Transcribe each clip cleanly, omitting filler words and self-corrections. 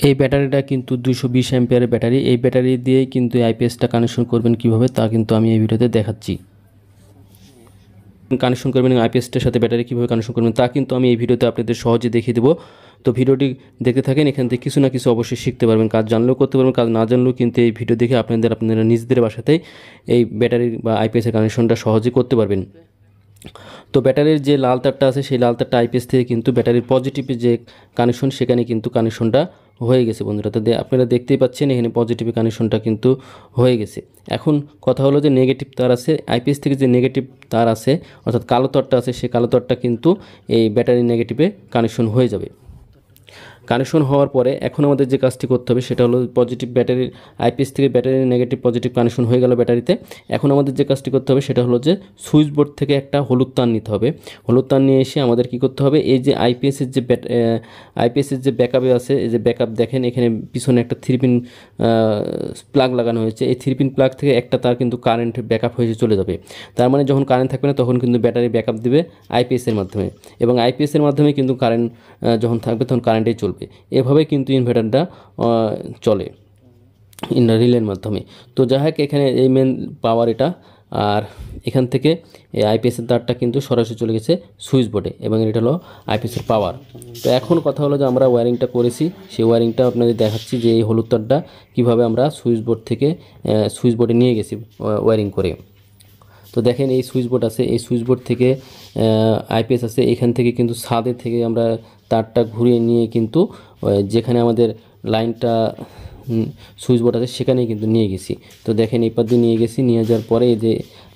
এই ব্যাটারিটা কিন্তু 220 অ্যাম্পিয়ারের ব্যাটারি। এই ব্যাটারি দিয়েই কিন্তু আইপিএসটা কানেকশন করবেন কিভাবে তা কিন্তু আমি এই ভিডিওতে দেখাচ্ছি। কানেকশন করবেন আইপিএসটার সাথে ব্যাটারি কীভাবে কানেকশন করবেন তা কিন্তু আমি এই ভিডিওতে আপনাদের সহজে দেখিয়ে দেবো। তো ভিডিওটি দেখতে থাকেন, এখান থেকে কিছু না কিছু অবশ্যই শিখতে পারবেন। কাজ জানলেও করতে পারবেন, কাজ না জানলেও কিন্তু এই ভিডিও দেখে আপনারা নিজেদের বাসাতেই এই ব্যাটারি বা আইপিএসের কানেকশনটা সহজে করতে পারবেন। তো ব্যাটারির যে লাল তারটা আছে সেই লাল তারটা আইপিএস থেকে কিন্তু ব্যাটারির পজিটিভে যে কানেকশন সেখানে কিন্তু কানেকশনটা হয়ে গেছে বন্ধুরা। তো আপনারা দেখতেই পাচ্ছেন এখানে পজিটিভে কানেকশনটা কিন্তু হয়ে গেছে। এখন কথা হলো যে নেগেটিভ তার আছে আইপিএস থেকে, যে নেগেটিভ তার আছে অর্থাৎ কালো তারটা আছে, সেই কালো তারটা কিন্তু এই ব্যাটারি নেগেটিভে কানেকশন হয়ে যাবে। কানেকশন হওয়ার পরে এখন আমাদের যে কাজটি করতে হবে সেটা হলো পজিটিভ ব্যাটারির আইপিএস থেকে ব্যাটারির নেগেটিভ পজিটিভ কানেকশন হয়ে গেল ব্যাটারিতে। এখন আমাদের যে কাজটি করতে হবে সেটা হলো যে সুইচ বোর্ড থেকে একটা হলুদ তার নিতে হবে। হলুদ তার নিয়ে এসে আমাদের কি করতে হবে, এই যে আইপিএসের যে ব্যাকআপে আছে, এই যে ব্যাকআপ দেখেন এখানে পিছনে একটা 3 পিন প্লাগ লাগানো হয়েছে। এই 3 পিন প্লাগ থেকে একটা তার কিন্তু কারেন্ট ব্যাকআপ হয়ে চলে যাবে। তার মানে যখন কারেন্ট থাকবে না তখন কিন্তু ব্যাটারি ব্যাকআপ দেবে আইপিএসের মাধ্যমে, এবং আইপিএসের মাধ্যমে কিন্তু কারেন্ট যখন থাকবে তখন কারেন্টেই চলবে। এভাবে কিন্তু ইনভার্টারটা চলে রিলের মাধ্যমে। তো যাই হোক, এখানে এই মেন পাওয়ার এটা, আর এখান থেকে এই আইপিএসের তারটা কিন্তু সরাসরি চলে গেছে সুইচ বোর্ডে, এবং এটা হলো আইপিএসের পাওয়ার। তো এখন কথা হলো যে আমরা ওয়্যারিংটা করেছি, সেই ওয়্যারিংটা আপনাদের দেখাচ্ছি যে এই হলুদ তারটা কীভাবে আমরা সুইচ বোর্ড থেকে সুইচ বোর্ডে নিয়ে গেছি ওয়্যারিং করে। তো দেখেন এই সুইচ বোর্ড আছে, এই সুইচ বোর্ড থেকে আইপিএস আছে, এখান থেকে কিন্তু ছাদের থেকে আমরা তারটা ঘুরিয়ে নিয়ে কিন্তু যেখানে আমাদের লাইনটা সুইচ বোর্ড আছে সেখানেই কিন্তু নিয়ে গেছি। তো দেখেন এই পাশ দিয়ে নিয়ে গেছি, নিয়ে যাওয়ার পরে এই যে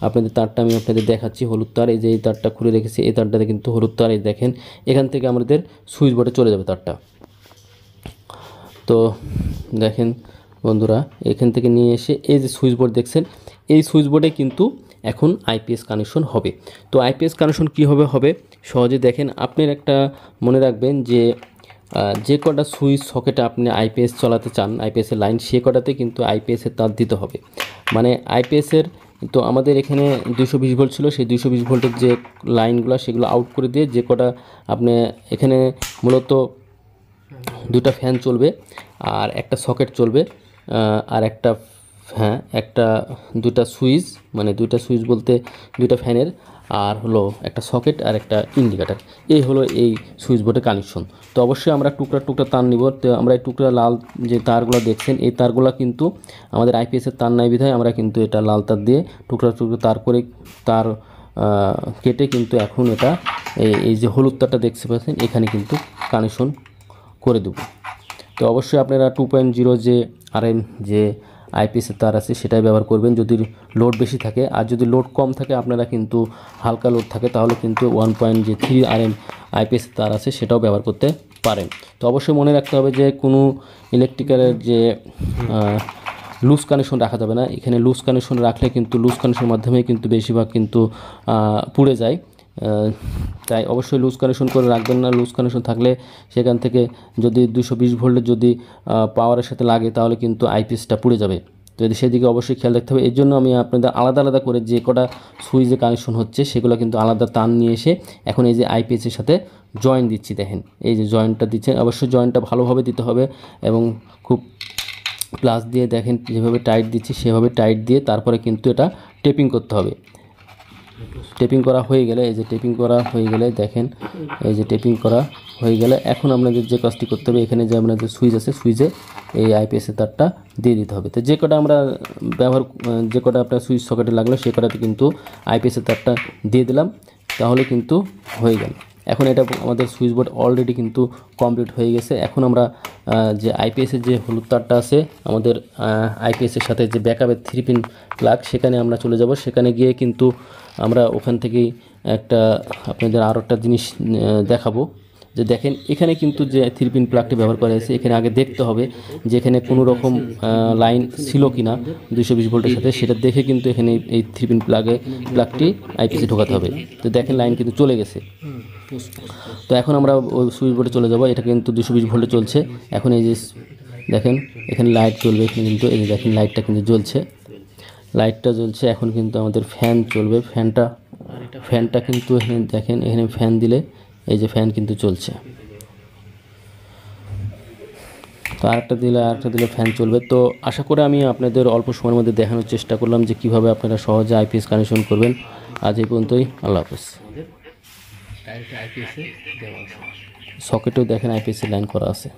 আপনাদের তারটা আমি আপনাদের দেখাচ্ছি হলুদ তার, এই যে এই তারটা খুলে রেখেছি, এই তারটাতে কিন্তু হলুদ তার, এই দেখেন এখান থেকে আমাদের সুইচ বোর্ডে চলে যাবে তারটা। তো দেখেন বন্ধুরা, এখান থেকে নিয়ে এসে এই যে সুইচ বোর্ড দেখছেন, এই সুইচ বোর্ডে কিন্তু এখন আইপিএস কানেকশন হবে। তো আইপিএস কানেকশন কীভাবে হবে সহজে দেখেন। আপনার একটা মনে রাখবেন যে কটা সুইচ সকেটে আপনি আইপিএস চালাতে চান, আইপিএসের লাইন, সে কটাতে কিন্তু আইপিএসের তার দিতে হবে। মানে আইপিএসের তো আমাদের এখানে 220 ভোল্ট ছিল, সেই 220 ভোল্টের যে লাইনগুলো সেগুলো আউট করে দিয়ে যে কটা আপনি এখানে মূলত দুটা ফ্যান চলবে আর একটা সকেট চলবে, আর একটা দুটা সুইচ, মানে দুইটা সুইচ বলতে দুইটা ফ্যানের, আর হলো একটা সকেট আর একটা ইন্ডিকেটার। এই হলো এই সুইচ বোর্ডের কানেকশন। তো অবশ্যই আমরা টুকরা টুকরা তার নিব। তো আমরা এই টুকরা লাল যে তারগুলো দেখছেন, এই তারগুলো কিন্তু আমাদের আইপিএসের তার নাই বিধায় আমরা কিন্তু এটা লাল তার দিয়ে টুকরা টুকরা তার করে তার কেটে কিন্তু এখন এটা এই যে হলুদ তারটা দেখতে পাচ্ছেন এখানে কিন্তু কানেকশন করে দেব। তো অবশ্যই আপনারা 2.0 যে আরএম যে আইপিএসের তার আছে সেটাই ব্যবহার করবেন যদি লোড বেশি থাকে। আর যদি লোড কম থাকে, আপনারা কিন্তু হালকা লোড থাকে, তাহলে কিন্তু 1.3 আরএম আইপিএসের তার আছে সেটাও ব্যবহার করতে পারেন। তো অবশ্যই মনে রাখতে হবে যে কোনো ইলেকট্রিক্যালের যে লুজ কানেকশন রাখা যাবে না। এখানে লুজ কানেকশন রাখলে কিন্তু লুজ কানেকশনের মাধ্যমে কিন্তু বেশিরভাগ কিন্তু পুড়ে যায়। তাই অবশ্যই লুজ কানেকশন করে রাখবেন না। লুজ কানেকশন থাকলে সেখান থেকে যদি 220 ভোল্টের যদি পাওয়ারের সাথে লাগে তাহলে কিন্তু আইপিএসটা পুড়ে যাবে। তো সেদিকে অবশ্যই খেয়াল রাখতে হবে। এর জন্য আমি আপনাদের আলাদা আলাদা করে যে কটা সুইচে কানেকশন হচ্ছে সেগুলো কিন্তু আলাদা তার নিয়ে এসে এখন এই যে আইপিএসের সাথে জয়েন্ট দিচ্ছি। দেখেন এই যে জয়েন্টটা দিচ্ছেন, অবশ্যই জয়েন্টটা ভালোভাবে দিতে হবে এবং খুব প্লাস দিয়ে দেখেন যেভাবে টাইট দিচ্ছি সেভাবে টাইট দিয়ে তারপরে কিন্তু এটা টেপিং করতে হবে। টেপিং করা হয়ে গেলে, এই যে টেপিং করা হয়ে গেলে দেখেন, এই যে টেপিং করা হয়ে গেলে এখন আপনাদের যে কাজটি করতে হবে, এখানে যে আপনাদের সুইচ আছে সুইচে এই আইপিএসের তারটা দিয়ে দিতে হবে। তো যে কটা আমরা যে কটা আপনার সুইচ সকেটে লাগলো সে কটাতে কিন্তু আইপিএসের তারটা দিয়ে দিলাম, তাহলে কিন্তু হয়ে গেল। এখন এটা আমাদের সুইচ বোর্ড অলরেডি কিন্তু কমপ্লিট হয়ে গেছে। এখন আমরা যে আইপিএসের যে হলুদ তারটা আছে আমাদের আইপিএসের সাথে যে ব্যাকআপের 3 পিন প্লাগ, সেখানে আমরা চলে যাব। সেখানে গিয়ে কিন্তু আমরা ওখান থেকেই আপনাদের আরও একটা জিনিস দেখাবো যে দেখেন এখানে কিন্তু যে 3 পিন প্লাগটি ব্যবহার করা হয়েছে, এখানে আগে দেখতে হবে যে এখানে কোনো রকম লাইন ছিল কিনা 220 ভোল্টের সাথে, সেটা দেখে কিন্তু এখানে এই 3 পিন প্লাগটি আইপিএসে ঢোকাতে হবে। তো দেখেন লাইন কিন্তু চলে গেছে। তো এখন আমরা ওই সুইচ বোর্ডে চলে যাব। এটা কিন্তু 220 ভোল্টে চলছে। এখন এই যে দেখেন এখানে লাইট জ্বলবে, এখানে কিন্তু এই যে দেখেন লাইটটা কিন্তু জ্বলছে, লাইটটা জ্বলছে। এখন কিন্তু আমাদের ফ্যান চলবে, ফ্যানটা কিন্তু এখানে দেখেন, এখানে ফ্যান দিলে এই যে ফ্যান কিন্তু চলছে। তো আরেকটা দিলে ফ্যান চলবে। তো আশা করে আমি আপনাদের অল্প সময়ের মধ্যে দেখানোর চেষ্টা করলাম যে কীভাবে আপনারা সহজে আইপিএস কানেকশন করবেন। আজ এই পর্যন্তই, আল্লাহ হাফেজ। সকেটেও দেখেন আইপিএসের লাইন করা আছে।